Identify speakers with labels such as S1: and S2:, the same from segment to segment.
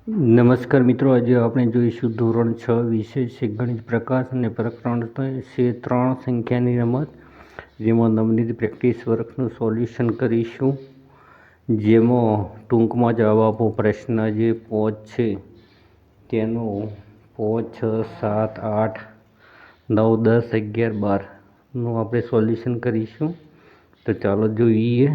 S1: નમસ્કાર મિત્રો, આજે આપણે જોઈશું ધોરણ 6 વિષય છે ગણિત પ્રકાશ અને પ્રકરણ છે 3 સંખ્યાની રમત, જેમાં નવનીત પ્રેક્ટિસ વર્કનું સોલ્યુશન કરીશું, જેમાં ટૂંકમાં જવાબ આપો. પ્રશ્ન જે 5 છે તેનું 5, 6, 7, 8, 9, 10, 11, 12નું આપણે સોલ્યુશન કરીશું. તો ચાલો જોઈએ.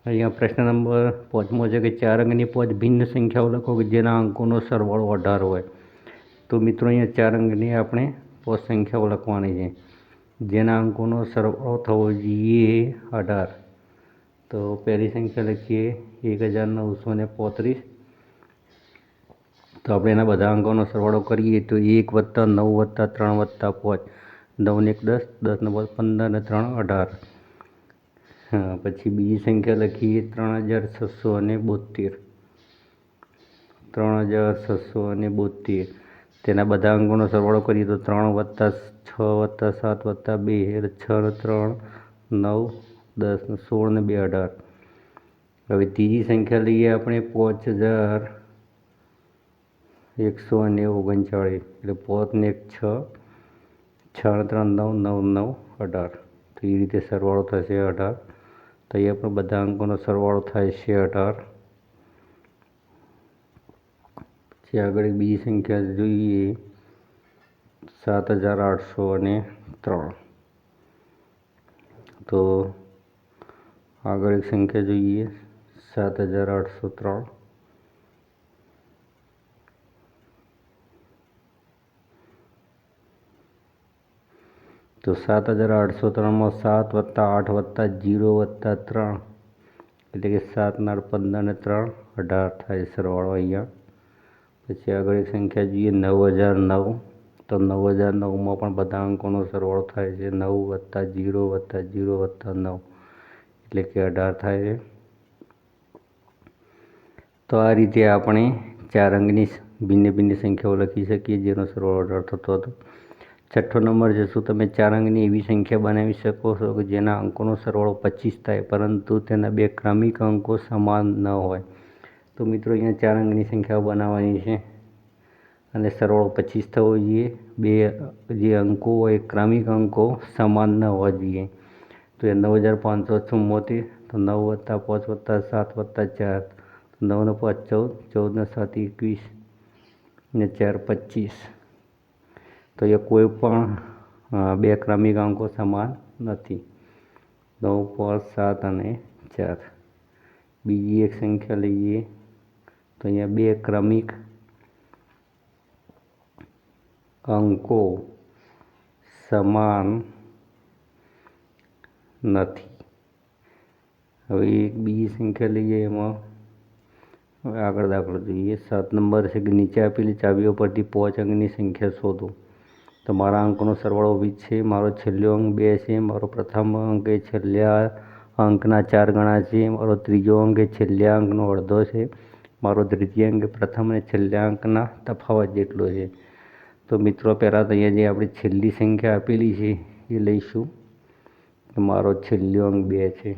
S1: અહીંયા પ્રશ્ન નંબર 5 છે કે 4 અંકની 5 ભિન્ન સંખ્યાઓ લખો કે જેના અંકોનો સરવાળો 18 હોય. તો મિત્રો અહીંયા 4 અંકની આપણે 5 સંખ્યાઓ લખવાની છે જેના અંકોનો સરવાળો થવો જોઈએ 18. તો પહેલી સંખ્યા લખીએ 1935. તો આપણે એના બધા અંકોનો સરવાળો કરીએ તો 1 + 9 + 3 + 5, 9 ને 1 10, 10 ને 15 ને 3 18. પછી બીજી સંખ્યા લખીએ 3672. 3672. તેના બધા અંકોનો સરવાળો કરીએ તો 3 + 6 + 7 + 2 એટલે 6 ને 3 9, 10 ને 16 ને 2 18. હવે ત્રીજી સંખ્યા લઈએ આપણે 5139 એટલે 5 ને 1 6, 6 ને 3 9, 9 9 18. તો એ રીતે સરવાળો થશે 18. તો અહીંયા પણ બધા અંકોનો સરવાળો થાય છે 18. પછી આગળ બીજી સંખ્યા જોઈએ 7803. તો આગળ એક સંખ્યા જોઈએ 7803. તો 7803માં 7 + 8 + 0 + 3 એટલે કે 7 ને 8 15 ને 3 18 થાય સરવાળો અહીંયા. પછી આગળ એક સંખ્યા જોઈએ 9009. તો 9009માં પણ બધા અંકોનો સરવાળો થાય છે 9 + 0 + 0 + 9 એટલે કે 18 થાય છે. તો આ રીતે આપણે 4 અંકની ભિન્ન ભિન્ન સંખ્યાઓ લખી શકીએ જેનો સરવાળો 18 થતો હતો. છઠ્ઠો નંબર છે, શું તમે 4 અંકની એવી સંખ્યા બનાવી શકો છો કે જેના અંકોનો સરવાળો 25 થાય પરંતુ તેના બે ક્રમિક અંકો સમાન ન હોય? તો મિત્રો અહીંયા 4 અંકની સંખ્યાઓ બનાવવાની છે અને સરવાળો 25 થવો જોઈએ. બે જે અંકો હોય ક્રમિક અંકો સમાન ન હોવા જોઈએ. તો એ 9574. તો 9 + 5 + 7 + 4, 9 ને 5 14, 14 ને 7 21 ને 4 25. તો એ કોઈ પણ બે ક્રમિક અંકો સમાન નથી. 9, 5, 7 અને 4. બીજી એક સંખ્યા લઈએ તો અહીંયા બે ક્રમિક અંકો સમાન નથી. હવે એક બીજી સંખ્યા લઈએ, એમાં હવે આગળ દાખલો જોઈએ. 7 નંબર છે કે નીચે આપેલી ચાવીઓ પરથી 5 અંકની સંખ્યા શોધો. તો મારા અંકોનો સરવાળો 20 છે. મારો છેલ્લો અંક 2 છે. મારો પ્રથમ અંક એ છેલ્લા અંકના 4 ગણા છે. મારો ત્રીજો અંક એ છેલ્લા અંકનો અડધો છે. મારો દ્વિતીય અંક પ્રથમ અને છેલ્લા અંકના તફાવત જેટલો છે. તો મિત્રો પહેલાં તો અહીંયા જે આપણી છેલ્લી સંખ્યા આપેલી છે એ લઈશું. મારો છેલ્લો અંક 2 છે.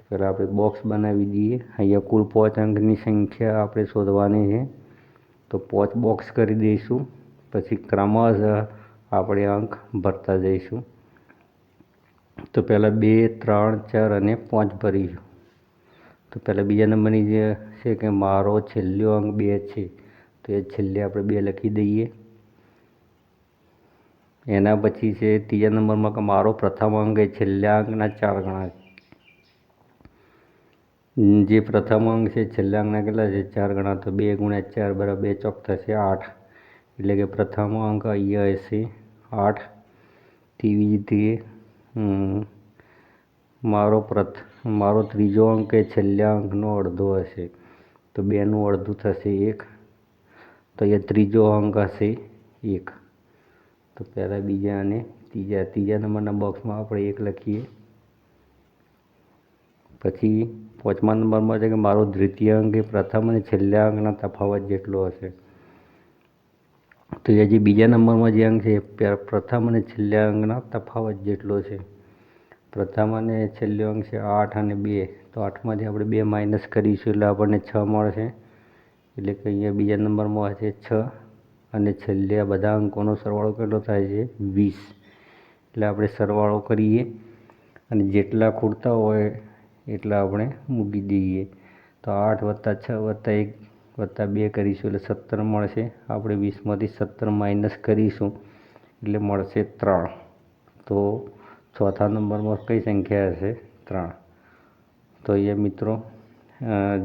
S1: પહેલાં આપણે બોક્સ બનાવી દઈએ. અહીંયા કુલ 5 અંકની સંખ્યા આપણે શોધવાની છે. તો 5 બોક્સ કરી દઈશું. પછી ક્રમશઃ આપણે અંક ભરતા જઈશું. તો પહેલાં 2, 3, 4 અને 5 ભરીશું. તો પહેલાં બીજા નંબરની જે છે કે મારો છેલ્લો અંક 2 છે. તો એ છેલ્લે આપણે 2 લખી દઈએ. એના પછી છે ત્રીજા નંબરમાં કે મારો પ્રથમ અંક એ છેલ્લા અંકના 4 ગણા છે. જે પ્રથમ અંક છે છેલ્લા અંકના કેટલા છે? 4 ગણા. તો 2 × 4 = 2 ચોક થશે 8. એટલે કે પ્રથમ અંક અહીંયા હશે 8. તેવી રીતે મારો ત્રીજો અંક એ છેલ્લા અંકનો અડધો હશે. તો 2નું અડધું થશે 1. તો અહીંયા ત્રીજો અંક હશે 1. તો પહેલાં બીજા અને ત્રીજા નંબરના બોક્સમાં આપણે 1 લખીએ. પછી 5મા નંબરમાં છે કે મારો દ્વિતીય અંક એ પ્રથમ અને છેલ્લા અંકના તફાવત જેટલો હશે. તો એ જે બીજા નંબરમાં જે અંક છે એ પ્રથમ અને છેલ્લા અંકના તફાવત જેટલો છે. પ્રથમ અને છેલ્લો અંક છે 8 અને 2. તો 8માંથી આપણે 2 માઇનસ કરીશું એટલે આપણને 6 મળશે. એટલે કે અહીંયા બીજા નંબરમાં છે 6 અને છેલ્લે આ બધા અંકોનો સરવાળો કેટલો થાય છે 20. એટલે આપણે સરવાળો કરીએ અને જેટલા ખૂટતા હોય એટલા આપણે મૂકી દઈએ. તો 8 + 6 + 1 + 2 કરીશું એટલે 17 મળશે. આપણે 20માંથી 17 માઇનસ કરીશું એટલે મળશે 3. તો ચોથા નંબરમાં કઈ સંખ્યા હશે 3. તો અહીંયા મિત્રો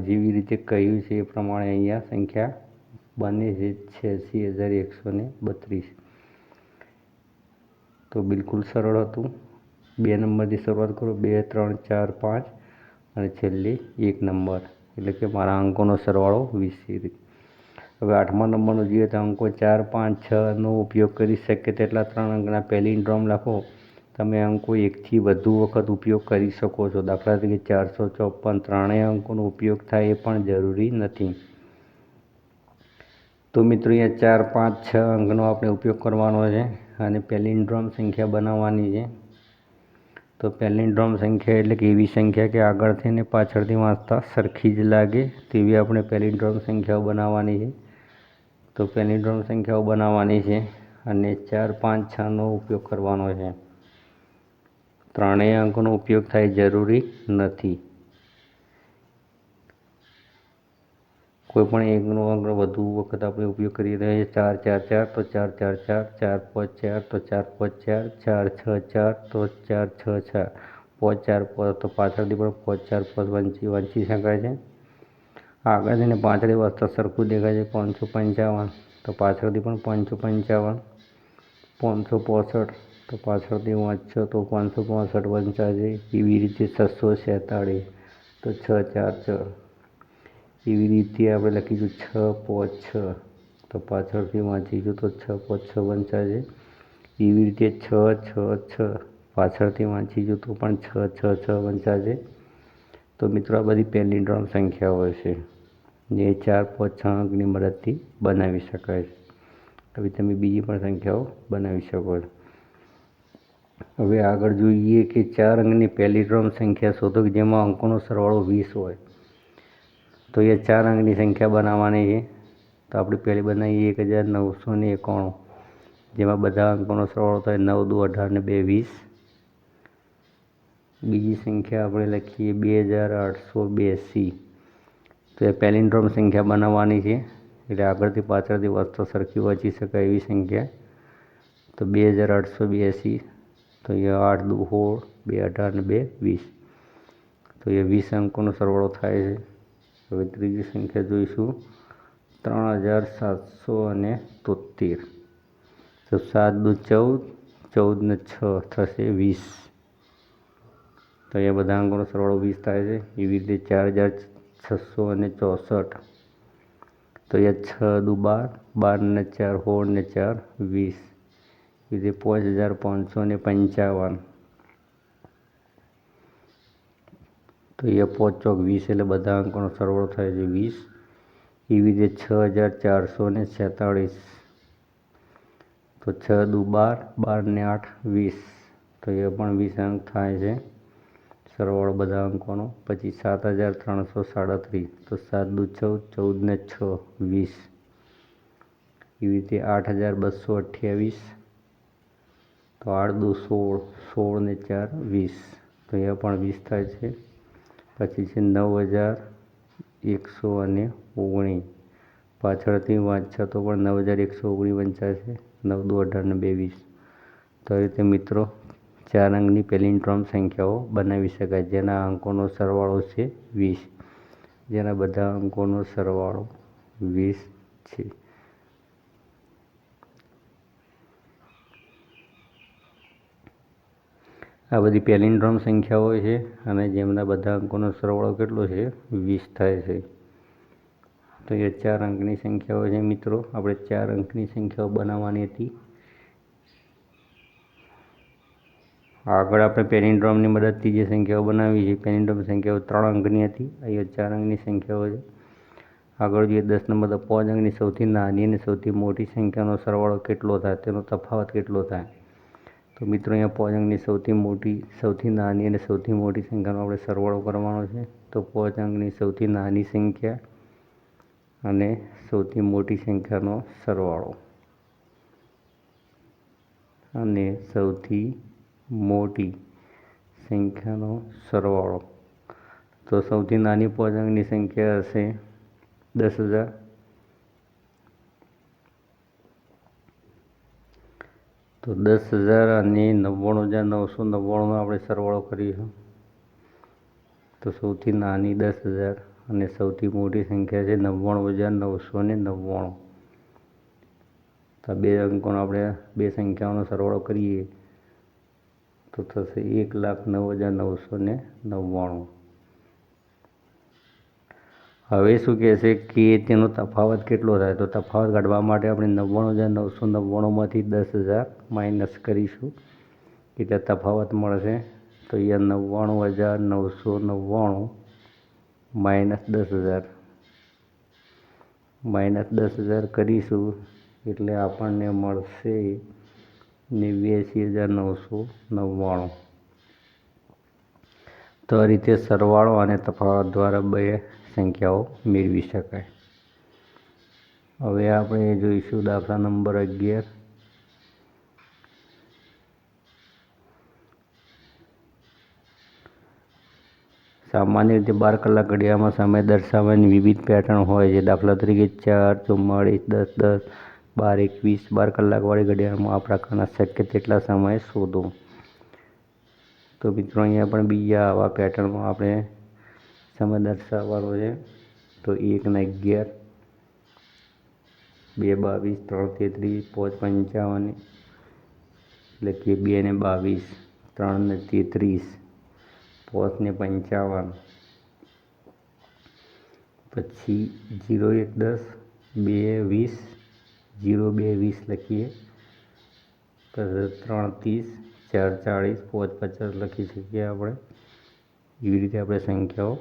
S1: જેવી રીતે કહ્યું છે એ પ્રમાણે અહીંયા સંખ્યા બને છે 86,132. તો બિલકુલ સરળ હતું. 2 નંબરથી શરૂઆત કરો, 2, 3, 4, 5 અને છેલ્લે 1 નંબર, એટલે કે મારા અંકોનો સરવાળો 20 છે. હવે 8મા નંબરનો જોઈએ તો અંકો 4, 5, 6નો ઉપયોગ કરી શકે તેટલા 3 અંકના પેલિન્ડ્રોમ લખો. તમે અંકો એકથી વધુ વખત ઉપયોગ કરી શકો છો. દાખલા તરીકે 454 ત્રણેય અંકોનો ઉપયોગ થાય એ પણ જરૂરી નથી. તો મિત્રો અહીંયા 4, 5, 6 અંકનો આપણે ઉપયોગ કરવાનો છે અને પેલિન્ડ્રોમ સંખ્યા બનાવવાની છે. તો પેલિન્ડ્રોમ સંખ્યા એટલે કે એવી સંખ્યા કે આગળથી ને પાછળથી વાંચતા સરખી જ લાગે તેવી આપણે પેલિન્ડ્રોમ સંખ્યાઓ બનાવવાની છે. તો પેલિન્ડ્રોમ સંખ્યાઓ બનાવવાની છે અને 4, 5, 6નો ઉપયોગ કરવાનો છે. ત્રણેય અંકનો ઉપયોગ થાય જરૂરી નથી. કોઈ પણ એકનો અંક વધુ વખત આપણે ઉપયોગ કરી રહ્યા છીએ. 4, 4, 4 તો 4, 4, 4, 4, 5, 4 તો 4, 5, 4, 4, 6, 4 તો 4, 6, 4 5, 4 તો પાછળથી પણ 5, 4, 5 વાંચી શકાય છે. આગળથી ને પાછળથી વાંચતા સરખું દેખાય છે. 555 તો પાછળથી પણ 555, 565 તો પાછળથી વાંચશો તો 565 વંચાશે. એવી રીતે 647 તો 6, 4, 6. એવી રીતે આપણે લખીશું 6, 5, 6 તો પાછળથી વાંચીશું તો 6, 5, 6 વંચાશે. એવી રીતે 6, 6, 6 પાછળથી વાંચીશું તો પણ 6, 6, 6 વંચાશે. તો મિત્રો આ બધી પેલિન્ડ્રોમ સંખ્યાઓ છે જે 4, 5, 6 અંકની મદદથી બનાવી શકાય છે. હવે તમે બીજી પણ સંખ્યાઓ બનાવી શકો છો. હવે આગળ જોઈએ કે 4 અંકની પેલિન્ડ્રોમ સંખ્યા શોધો કે જેમાં અંકોનો સરવાળો 20 હોય. તો એ 4 અંકની સંખ્યા બનાવવાની છે. તો આપણે પહેલી બનાવીએ 1991, જેમાં બધા અંકોનો સરવાળો થાય 9, 2, 18 ને 2, 20. બીજી સંખ્યા આપણે લખીએ 2882. તો એ પેલિન્ડ્રોમ સંખ્યા બનાવવાની છે, એટલે આગળથી પાછળથી વાંચતા સરખી વાંચી શકાય એવી સંખ્યા. તો 2882 તો એ 8, 2, 16, 2, 18 ને 2, 20. તો એ 20 અંકોનો સરવાળો થાય છે. હવે ત્રીજી સંખ્યા જોઈશું 3773. તો 7, 2, 14, 14 ને 6 થશે 20. તો એ બધા અંકોનો સરવાળો 20 થાય છે. એવી રીતે 4664. તો એ 6, 2, 12, 12 ને 4, 16 ને 4, 20. એ રીતે 5555. તો એ 5 ચોક 20 એટલે બધા અંકોનો સરવાળો થાય છે 20. એવી રીતે 6447. તો 6, 2, 12, 12 ને 8, 20. તો એ પણ 20 અંક થાય છે સરવાળો બધા અંકોનો. પછી 7337. તો 7, 2, 14, 14 ને 6, 20. એવી રીતે 8228. તો 8, 2, 16, 16 ને 4, 20. તો એ પણ 20 થાય છે. પછી છે 9119. પાછળથી વાંચશો તો પણ 9119 વંચાય છે. 9, 2, 18 ને 2, 20. તો આ રીતે મિત્રો 4 અંકની પેલિન્ડ્રોમ સંખ્યાઓ બનાવી શકાય જેના અંકોનો સરવાળો છે 20. જેના બધા અંકોનો સરવાળો 20 છે. આ બધી પેલિન્ડ્રોમ સંખ્યાઓ છે અને જેમના બધા અંકોનો સરવાળો કેટલો છે 20 થાય છે. તો એ 4 અંકની સંખ્યાઓ છે મિત્રો. આપણે 4 અંકની સંખ્યાઓ બનાવવાની હતી. આગળ આપણે પેલિન્ડ્રોમની મદદથી જે સંખ્યાઓ બનાવી છે પેલિન્ડ્રોમ સંખ્યાઓ 3 અંકની હતી. અહીંયા 4 અંકની સંખ્યાઓ છે. આગળ જોઈએ 10 નંબર. તો 5 અંકની સૌથી નાની અને સૌથી મોટી સંખ્યાનો સરવાળો કેટલો થાય, તેનો તફાવત કેટલો થાય. તો મિત્રો અહીંયા 5 અંકની સૌથી મોટી, સૌથી નાની અને સૌથી મોટી સંખ્યાનો આપણે સરવાળો કરવાનો છે. તો 5 અંકની સૌથી નાની સંખ્યા અને સૌથી મોટી સંખ્યાનો સરવાળો અને સૌથી મોટી સંખ્યાનો સરવાળો. તો સૌથી નાની પાંચ અંકની સંખ્યા હશે 10,000. તો 10,000 અને 99,999નો આપણે સરવાળો કરીશું. તો સૌથી નાની 10,000 અને સૌથી મોટી સંખ્યા છે 99,999. તો બે અંકોનો આપણે બે સંખ્યાઓનો સરવાળો કરીએ તો થશે 1,09,999. હવે શું કહેશે કે તેનો તફાવત કેટલો થાય? તો તફાવત કાઢવા માટે આપણે 99,999માંથી 10,000 માઇનસ કરીશું એટલે તફાવત મળશે. તો અહીંયા 99,999 માઇનસ 10,000 કરીશું એટલે આપણને મળશે 89,999. તો આ રીતે સરવાળો અને તફાવત દ્વારા બે સંખ્યાઓ મેળવી શકાય. હવે આપણે જોઈશું દાખલા નંબર 11. સામાન્ય રીતે 12 કલાક ઘડિયાળમાં સમય દર્શાવવાની વિવિધ પેટર્ન હોય છે. દાખલા તરીકે 4, 44, 10, 10, 12, 21. 12 કલાકવાળી ઘડિયાળમાં આ પ્રકારના શક્ય તેટલા સમય શોધો. તો મિત્રો અહીંયા પણ બીજા આવા પેટર્નમાં આપણે સમય દર્શાવવાનો છે. તો 1 ને 11, 2 22, 3 33, 5 55 લખીએ. 2 ને 22, 3 ને 33, 5 ને 55, પછી 0 1 10, 2 20, 0 2 20 લખીએ. 3 30, 4 40, 5 50 લખી શકીએ આપણે. એવી રીતે આપણે સંખ્યાઓ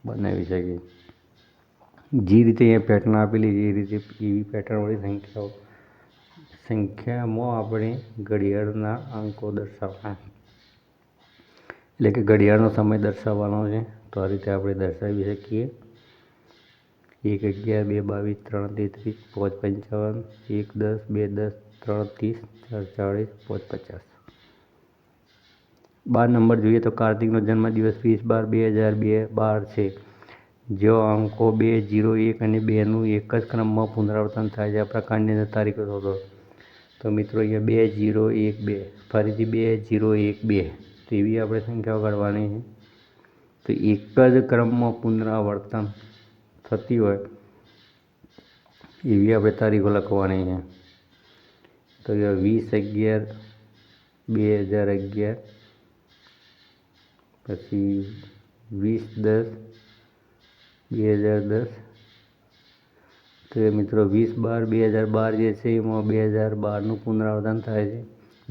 S1: બનાવી શકીએ. જે રીતે અહીંયા પેટર્ન આપેલી છે એ રીતે એવી પેટર્નવાળી સંખ્યામાં આપણે ઘડિયાળના અંકો દર્શાવવાના, એટલે કે ઘડિયાળનો સમય દર્શાવવાનો છે. તો આ રીતે આપણે દર્શાવી શકીએ. 1 11, 2 22, 3 33, 5 55, 1 10, 2 10, 3 30, 4 40, 5 50. 12 નંબર જોઈએ તો કાર્તિકનો જન્મદિવસ 20/12/2012 છે. જો અંકો 2, 0, 1 અને 2નું એક જ ક્રમમાં પુનરાવર્તન થાય છે. આ પ્રકારની અંદર તારીખો શોધો. તો મિત્રો અહીંયા 2 0 1 2, ફરીથી 2 0 1 2, તો એવી આપણે સંખ્યાઓ કાઢવાની છે. તો એક જ ક્રમમાં પુનરાવર્તન થતી હોય એવી આપણે તારીખો લખવાની છે. તો 20/11/2011, પછી 20/10/2010. તો મિત્રો 20/12/2012 જે છે એમાં 2012નું પુનરાવર્તન થાય છે.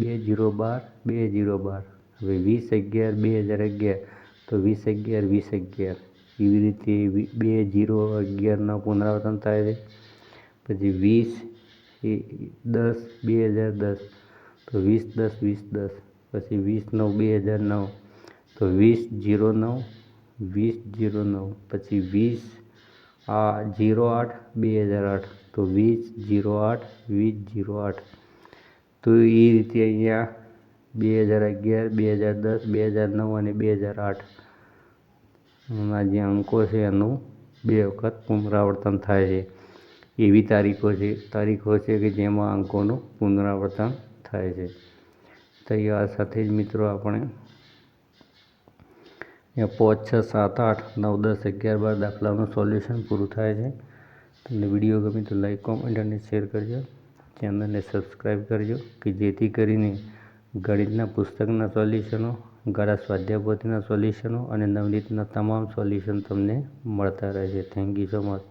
S1: 20/12/2012. હવે 20/11/2011, તો 20/11/2011. એવી રીતે 20/11નું પુનરાવર્તન થાય છે. પછી 20/10/2010, તો 20/10/2010. પછી 20/9/2009, તો 20/09/2009. પછી 20/08/2008, તો 20/08/2008. તો એ રીતે અહીંયા 2011, 2010, 2009 અને 2008ના જે અંકો છે એનું 2 વખત પુનરાવર્તન થાય છે. એવી તારીખો છે કે જેમાં અંકોનું પુનરાવર્તન થાય છે. તો આ સાથે જ મિત્રો આપણે 5, 6, 7, 8, 9, 10, 11, 12 દાખલાનું સોલ્યુશન પૂરું થાય છે. તમને વિડીયો ગમે તો લાઈક, કોમેન્ટ અને શેર કરજો. ચેનલને સબસ્ક્રાઈબ કરજો કે જેથી કરીને ગણિતના પુસ્તકના સોલ્યુશનો, ગળા સ્વાધ્યાય પોથીના સોલ્યુશનો અને નવનીતના તમામ સોલ્યુશન તમને મળતા રહે છે. Thank you so much.